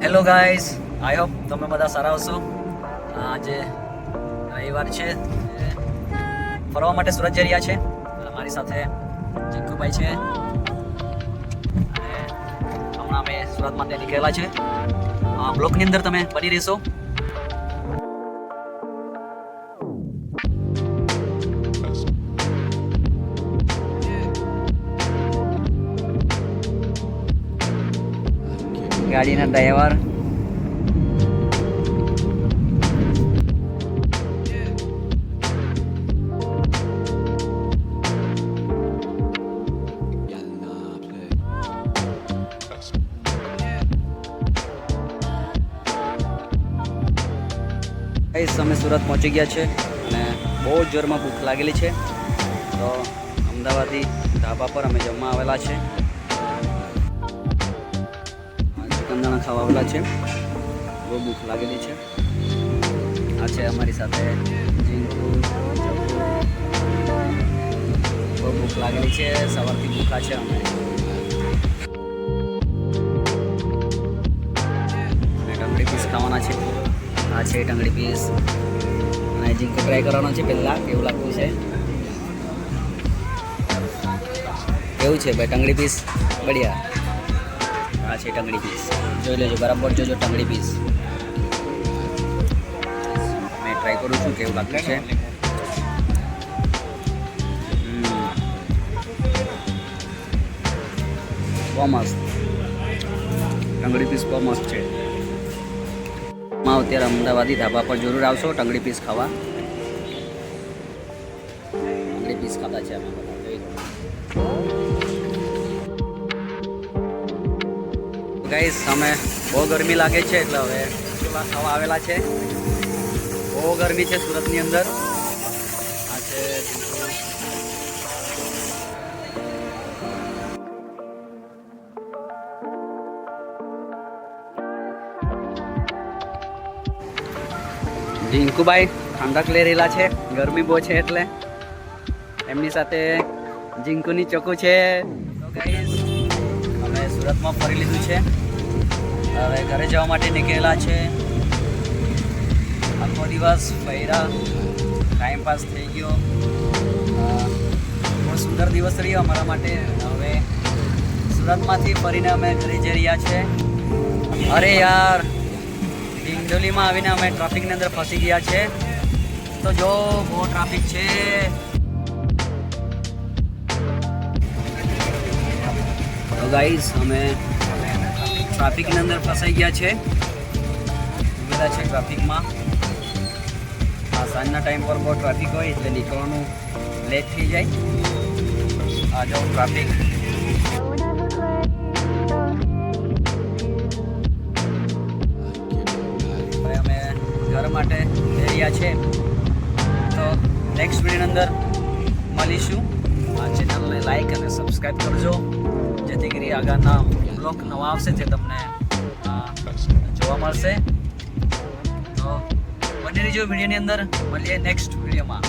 Hello guys, I hope તમે બધા સારા હશો. આજે રવિવાર છે, ફરવા માટે સુરત જઈ રહ્યા છે. મારી સાથે જીંકુભાઈ છે અને હમણાં અમે સુરત માટે નીકળેલા છે. બ્લોકની અંદર તમે બની રહેશો. ગાડીના ડ્રાઈવર અમે સુરત પહોંચી ગયા છે અને બહુ જ જોરમાં ભૂખ લાગેલી છે, તો અમદાવાદી ધાબા પર અમે જમવા આવેલા છે. કંદાણા ખાવા આવેલા છે. બહુ ભૂખ લાગેલી છે. આ છે અમારી સાથે જીંકુ. બહુ ભૂખ લાગેલી છે, સવારથી ભૂખા છે અમે. ટંગડી પીસ ખાવાના છે. આ છે ટંગડી પીસ અને જીંકુ ટ્રાય કરવાનો છે. પહેલાં કેવું લાગતું છે, કેવું છે ભાઈ ટંગડી પીસ? બઢિયા. આ છે ટંગડી પીસ, જોઈ લેજો, બરાબર જોજો ટંગડી પીસ. મેં ટ્રાય કરું છું કેવું લાગતું છે. બહુ મસ્ત ટંગડી પીસ, બહુ મસ્ત છે. અત્યારે અમદાવાદી ધાબા પર જરૂર આવશો ટંગડી પીસ ખાવા. ટંગડી પીસ ખાતા છે અમે બધા, જોઈ લો. ગાઈસ, અમે બહુ ગરમી લાગે છે એટલે હવે ચૂલા ખાવા આવેલા છે. બહુ ગરમી છે સુરતની અંદર. આ છે જીંકુભાઈ ઠંડક લઈ રહેલા છે, ગરમી બહુ છે એટલે. એમની સાથે જીંકુની ચોખ્ખું છે. તો ગાઈસ, અમે સુરતમાં ફરી લીધું છે, હવે ઘરે જવા માટે નીકળેલા છે. આખો દિવસ ફર્યા, ટાઈમપાસ થઈ ગયો. બહુ સુંદર દિવસ રહ્યો અમારા માટે. હવે સુરતમાંથી ફરીને અમે ઘરે જઈ રહ્યા છે. અરે યાર, ડિંગડોલીમાં આવીને અમે ટ્રાફિકની અંદર ફસી ગયા છે. તો જો બહુ ટ્રાફિક છે. તો ગાઈસ, અમે ટ્રાફિકની અંદર ફસાઈ ગયા છે. ઉભેલા છે ટ્રાફિકમાં. આ સાંજના ટાઈમ પર બહુ ટ્રાફિક હોય એટલે નીકળવાનું લેટ થઈ જાય. આ જો ટ્રાફિક. ઘર માટે જઈ રહ્યા છે. તો નેક્સ્ટ વિડીયોની અંદર મળીશું. આ ચેનલને લાઈક અને સબસ્ક્રાઈબ કરજો, જેથી કરી આગળના બ્લોગ નવા આવશે તે તમને જોવા મળશે. તો બની રહેજો વિડીયોની અંદર. મળીએ નેક્સ્ટ વિડીયોમાં.